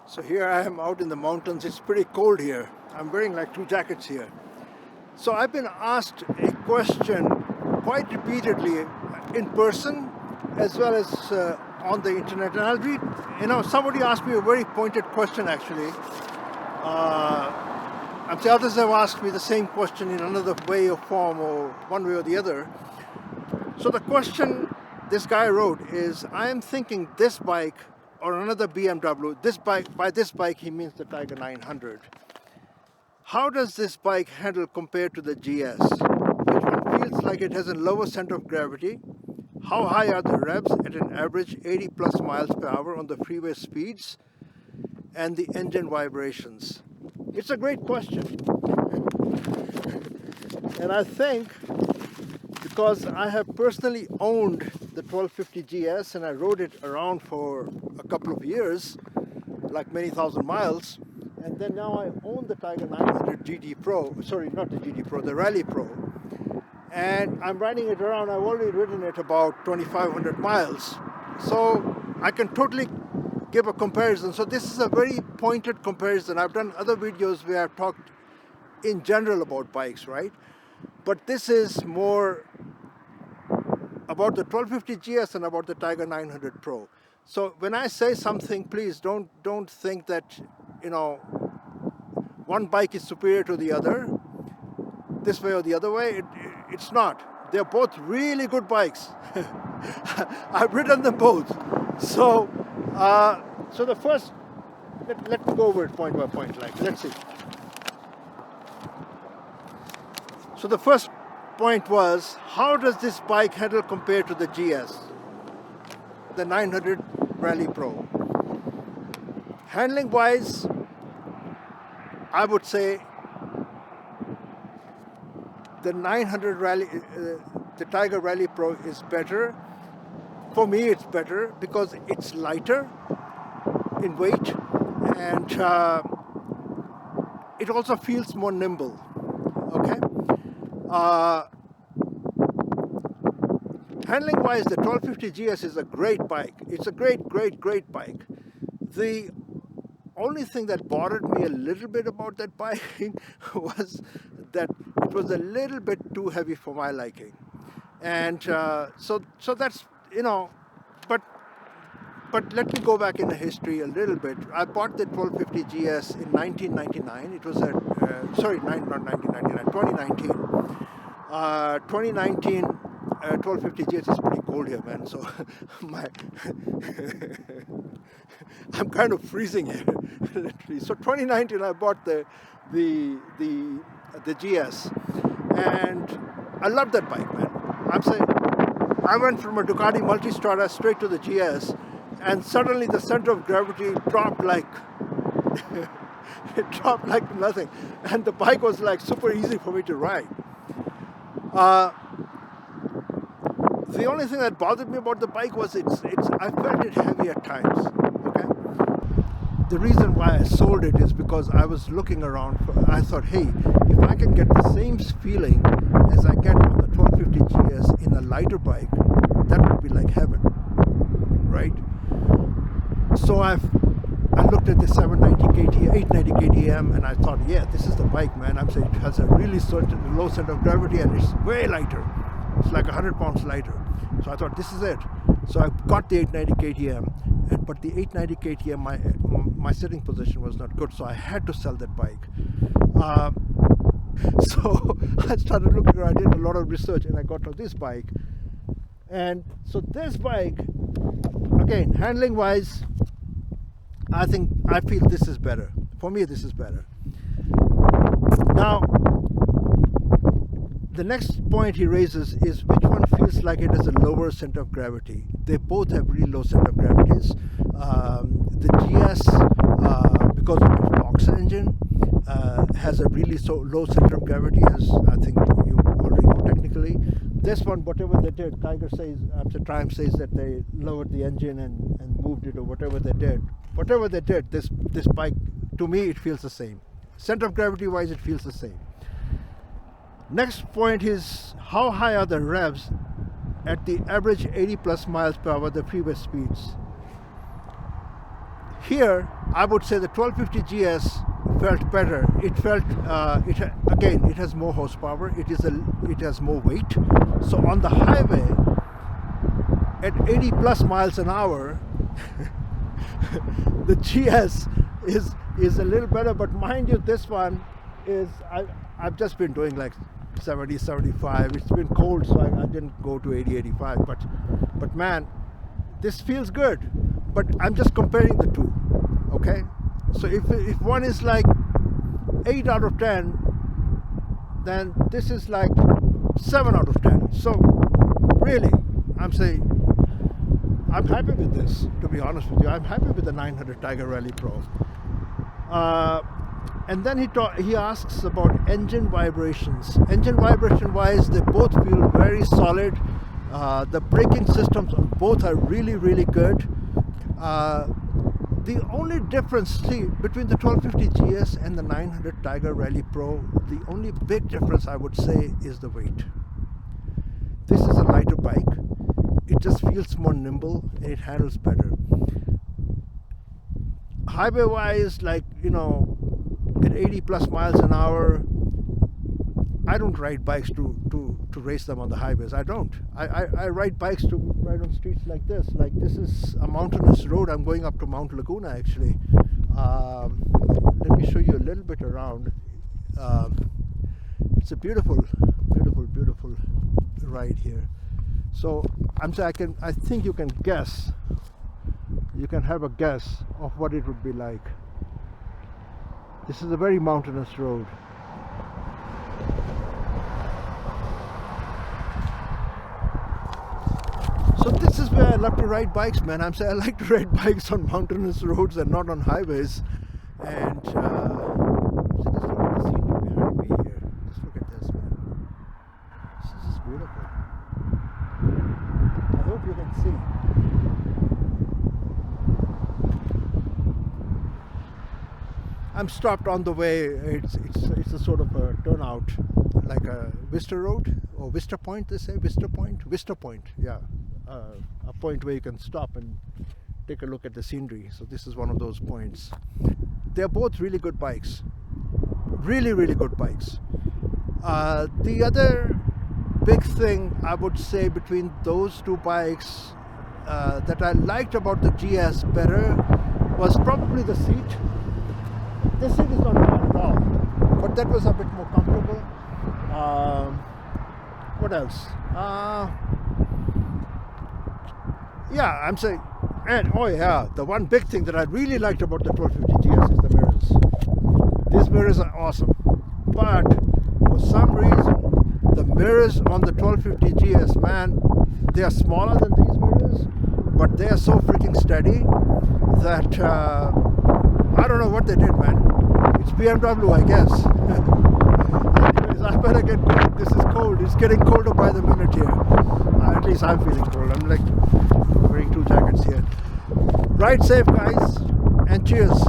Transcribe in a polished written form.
So here I am out in the mountains. It's pretty cold here. I'm wearing like 2 jackets here. So I've been asked a question quite repeatedly in person as well as on the internet. And I'll read, somebody asked me a very pointed question actually. And the others have asked me the same question in another way or form or one way or the other. So the question this guy wrote is, I am thinking this bike or another BMW, by this bike he means the Tiger 900. How does this bike handle compared to the GS? Which one feels like it has a lower center of gravity? How high are the revs at an average 80 plus miles per hour on the freeway speeds? And the engine vibrations. It's a great question. And I think because I have personally owned the 1250 GS and I rode it around for a couple of years, like many thousand miles, and then now I own the Tiger 900 GT Pro, sorry, not the GT Pro, the Rally Pro, and I'm riding it around. I've already ridden it about 2,500 miles, so I can totally give a comparison. So this is a very pointed comparison. I've done other videos where I've talked in general about bikes, right? But this is more about the 1250 GS and about the Tiger 900 Pro. So when I say something, please don't think that, one bike is superior to the other, this way or the other way. It's not. They're both really good bikes. I've ridden them both. So the first, let me go over it point by point. Let's see. So the first point was, how does this bike handle compared to the GS, the 900 Rally Pro? Handling wise, I would say the 900 Rally, the Tiger Rally Pro is better. For me, it's better because it's lighter in weight and it also feels more nimble. Okay. Handling wise, the 1250 GS is a great bike. It's a great bike. The only thing that bothered me a little bit about that bike was that it was a little bit too heavy for my liking. And so that's, but let me go back in the history a little bit. I bought the 1250 GS in 1999. It was at, 2019. 2019 1250 GS is pretty cold here, man. So I'm kind of freezing here, literally. So 2019, I bought the GS, and I love that bike, man. I'm saying I went from a Ducati Multistrada straight to the GS, and suddenly the center of gravity dropped like it dropped like nothing, and the bike was like super easy for me to ride. The only thing that bothered me about the bike was I felt it heavy at times. Okay. The reason why I sold it is because I was looking around. I thought, hey, if I can get the same feeling as I get on the 1250 GS in a lighter bike, that would be like heaven, right? So I looked at the 890 KTM, and I thought, yeah, this is the bike, man. I'm saying it has a really low center of gravity, and it's way lighter. It's like 100 pounds lighter. So I thought, this is it. So I got the 890 KTM, but the 890 KTM, my sitting position was not good, so I had to sell that bike. So I started looking around, I did a lot of research, and I got to this bike. And so this bike, again, handling wise, I feel this is better. For me, this is better. Now, the next point he raises is which one feels like it has a lower center of gravity. They both have really low center of gravities. The GS, because of its box engine, has a really low center of gravity, as I think you already know technically. This one, whatever they did, Triumph says that they lowered the engine and moved it, or whatever they did. Whatever they did, this bike, to me, it feels the same. Center of gravity wise, it feels the same. Next point is, how high are the revs at the average 80 plus miles per hour, the freeway speeds? Here, I would say the 1250 GS felt better. It felt, again, it has more horsepower. It has more weight. So on the highway, at 80 plus miles an hour, the GS is a little better. But mind you, this one is, I've just been doing like 70, 75. It's been cold, so I didn't go to 80, 85. But man, this feels good. But I'm just comparing the two, okay? So if one is like 8 out of 10, then this is like 7 out of 10. So really, I'm saying, I'm happy with this, to be honest with you. I'm happy with the 900 Tiger Rally Pro. And then he asks about engine vibrations. Engine vibration wise, they both feel very solid. The braking systems on both are really, really good. The only difference, see, between the 1250 GS and the 900 Tiger Rally Pro, the only big difference I would say is the weight. This is a lighter bike. It just feels more nimble and it handles better. Highway wise, like, you know, at 80 plus miles an hour, I don't ride bikes to race them on the highways. I don't. I ride bikes to ride on streets like this. Like, this is a mountainous road. I'm going up to Mount Laguna, actually. Let me show you a little bit around. It's a beautiful, beautiful, beautiful ride here. So I'm saying I think you can guess. You can have a guess of what it would be like. This is a very mountainous road. So this is where I love to ride bikes, man. I'm saying I like to ride bikes on mountainous roads and not on highways. And so just look at the scenery behind me here. Just look at this, man. This is just beautiful. I hope you can see. I'm stopped on the way. It's a sort of a turnout, like a Vista Road or Vista Point. They say Vista Point. Vista Point, yeah. A point where you can stop and take a look at the scenery. So this is one of those points. They're both really good bikes. Really, really good bikes. The other big thing I would say between those two bikes that I liked about the GS better was probably the seat. The seat is not bad at all, but that was a bit more comfortable. What else? Yeah, I'm saying, and oh yeah, the one big thing that I really liked about the 1250 GS is the mirrors. These mirrors are awesome, but for some reason, the mirrors on the 1250 GS, man, they are smaller than these mirrors, but they are so freaking steady that I don't know what they did, man. It's BMW, I guess. Anyways, I better get going. This is cold. It's getting colder by the minute here. At least I'm feeling cold. I'm like wearing 2 jackets here. Ride safe, guys, and cheers.